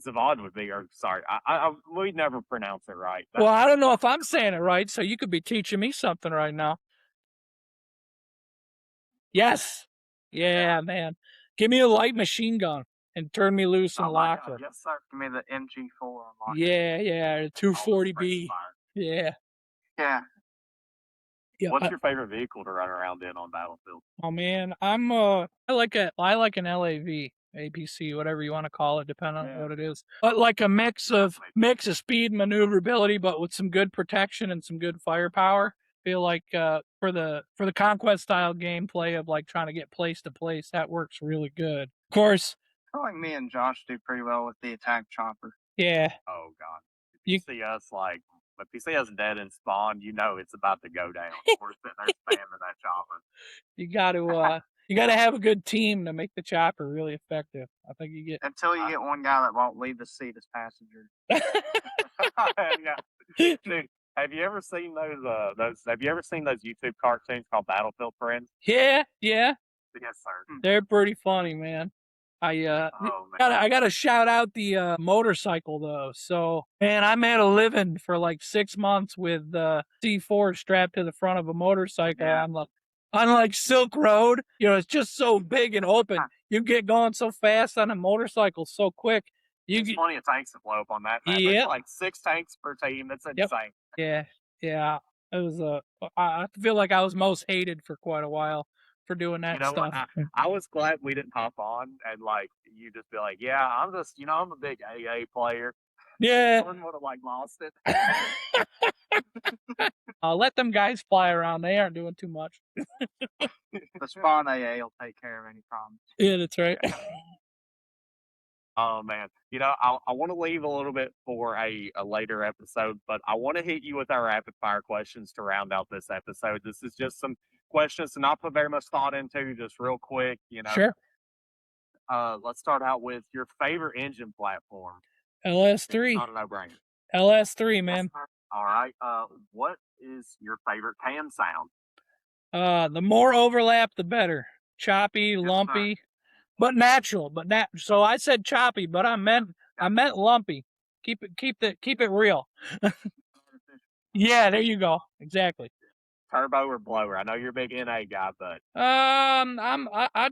Speaker 5: Zavad would be, or sorry, we never pronounce it right.
Speaker 2: Well, I don't know if I'm saying it right, so you could be teaching me something right now. Yes. Yeah, man. Give me a light machine gun and turn me loose in locker.
Speaker 1: Yes, sir. Give me the MG4 on locker.
Speaker 2: Yeah, 240B. Yeah.
Speaker 1: Yeah.
Speaker 2: Yeah.
Speaker 5: What's your favorite vehicle to run around in on Battlefield?
Speaker 2: Oh man, I like an LAV, APC, whatever you want to call it, depending on what it is. But like a mix of speed and maneuverability, but with some good protection and some good firepower. Feel like for the conquest style gameplay of like trying to get place to place, that works really good. Of course.
Speaker 1: I feel like me and Josh do pretty well with the attack chopper.
Speaker 2: Yeah.
Speaker 5: Oh god. If you see us dead in spawn, you know it's about to go down. We're sitting there spamming that chopper.
Speaker 2: You gotta have a good team to make the chopper really effective. I think you get
Speaker 1: until you get one guy that won't leave the seat as passenger.
Speaker 5: Yeah. Dude, Have you ever seen those? Have you ever seen those YouTube cartoons called Battlefield Friends?
Speaker 2: Yeah.
Speaker 5: Yes, sir.
Speaker 2: They're pretty funny, man.
Speaker 5: Oh man.
Speaker 2: I gotta shout out the motorcycle though. So man, I made a living for like 6 months with C4 strapped to the front of a motorcycle on like Silk Road. It's just so big and open. You get going so fast on a motorcycle so quick.
Speaker 5: There's plenty of tanks to blow up on that. Man.
Speaker 2: Yeah.
Speaker 5: There's like 6 tanks per team. It's insane.
Speaker 2: Yeah. It was I feel like I was most hated for quite a while for doing that
Speaker 5: What?
Speaker 2: stuff.
Speaker 5: I was glad we didn't hop on and like you just be like, yeah, I'm just I'm a big AA player.
Speaker 2: Yeah.
Speaker 5: Someone would have like lost it.
Speaker 2: Let them guys fly around. They aren't doing too much.
Speaker 1: The spawn AA will take care of any problems.
Speaker 2: Yeah, that's right.
Speaker 5: Oh man, I want to leave a little bit for a later episode, but I want to hit you with our rapid fire questions to round out this episode. This is just some questions to not put very much thought into, just real quick.
Speaker 2: Sure.
Speaker 5: Let's start out with your favorite engine platform.
Speaker 2: LS3.
Speaker 5: Not a no-brainer.
Speaker 2: LS3, man.
Speaker 5: All right. What is your favorite cam sound?
Speaker 2: The more overlap, the better. Choppy, lumpy, but natural. So I said choppy, but I meant lumpy. Keep it real. Yeah, there you go. Exactly.
Speaker 5: Turbo or blower? I know you're a big NA guy, but
Speaker 2: I'd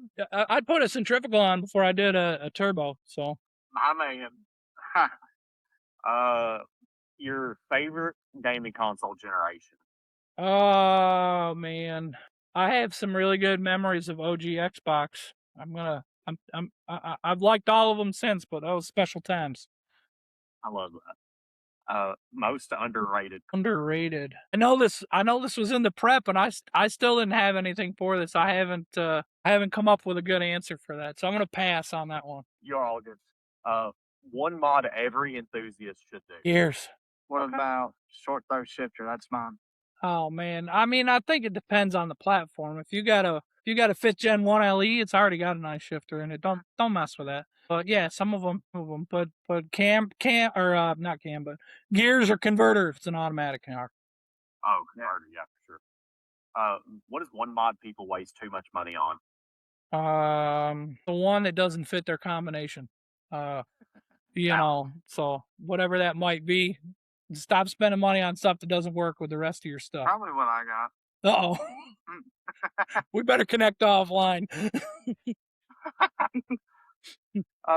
Speaker 2: put a centrifugal on before I did a turbo. So
Speaker 5: my man. Your favorite gaming console generation?
Speaker 2: Oh man, I have some really good memories of OG Xbox. I've liked all of them since, but that was special times.
Speaker 5: I love that. Most underrated.
Speaker 2: Underrated. I know this was in the prep, and I still didn't have anything for this. I haven't come up with a good answer for that, so I'm gonna pass on that one.
Speaker 5: You're all good. One mod every enthusiast should do.
Speaker 2: Years.
Speaker 1: What about short throw shifter? That's mine.
Speaker 2: Oh man, I mean, I think it depends on the platform. If you got a 5th Gen 1 LE, it's already got a nice shifter in it. Don't mess with that. But yeah, some of them. But cam or not cam, but gears or converter. If it's an automatic car.
Speaker 5: Oh, converter, yeah, for sure. What is one mod people waste too much money on?
Speaker 2: The one that doesn't fit their combination. So whatever that might be, stop spending money on stuff that doesn't work with the rest of your stuff.
Speaker 1: Probably what I got.
Speaker 2: Uh-oh. We better connect offline.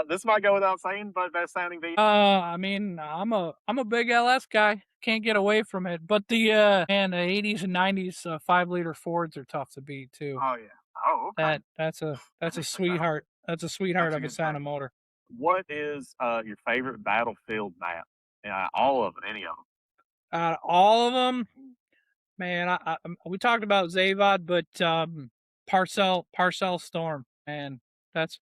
Speaker 5: This might go without saying, but best sounding V.
Speaker 2: I mean, I'm a big LS guy. Can't get away from it. But the 80s and 90s 5-liter Fords are tough to beat too.
Speaker 1: Oh yeah. Oh, okay.
Speaker 2: That's a sweetheart. That's a sweetheart of a sounding motor.
Speaker 5: What is your favorite Battlefield map? All of them, any of them.
Speaker 2: All of them, man. We talked about Zavod, but Parcel Storm, man. That's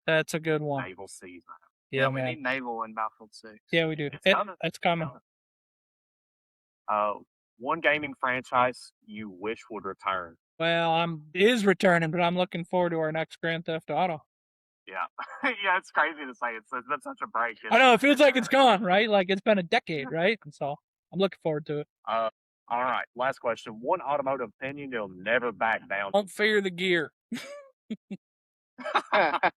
Speaker 2: a good one.
Speaker 5: Naval Seas map.
Speaker 2: Yeah,
Speaker 1: we
Speaker 2: man.
Speaker 1: need naval in Battlefield 6.
Speaker 2: Yeah, we do. It's coming.
Speaker 5: One gaming franchise you wish would return.
Speaker 2: Well, is returning, but I'm looking forward to our next Grand Theft Auto.
Speaker 5: Yeah, yeah, it's crazy to say. It's been such a break.
Speaker 2: I know, it feels like it's gone, right? Like it's been a decade, right? And so I'm looking forward to it.
Speaker 5: All right, last question. One automotive opinion you'll never back down.
Speaker 2: Don't fear the gear.
Speaker 5: I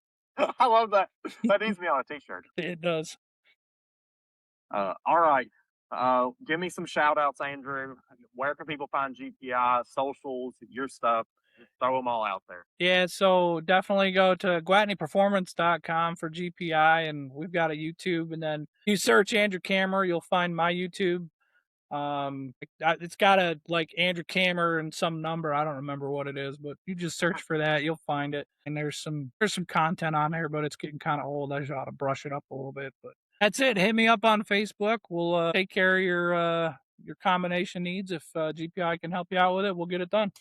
Speaker 5: love that. That needs to be on a t-shirt.
Speaker 2: It does.
Speaker 5: All right. Give me some shout outs, Andrew. Where can people find GPI, socials, your stuff? Just throw them all out there.
Speaker 2: Yeah, so definitely go to GuatneyPerformance.com for GPI, and we've got a YouTube, and then you search Andrew Kammer, you'll find my YouTube. It's got a like Andrew Kammer and some number, I don't remember what it is, but you just search for that, you'll find it. And there's some content on there, but it's getting kind of old. I just ought to brush it up a little bit, but that's it. Hit me up on Facebook. We'll take care of your combination needs. If GPI can help you out with it, we'll get it done.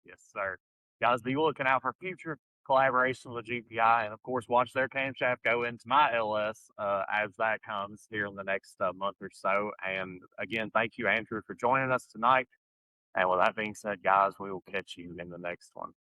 Speaker 5: Yes, sir. Guys, be looking out for future collaborations with GPI, and of course, watch their camshaft go into my LS as that comes here in the next month or so. And again, thank you, Andrew, for joining us tonight. And with that being said, guys, we will catch you in the next one.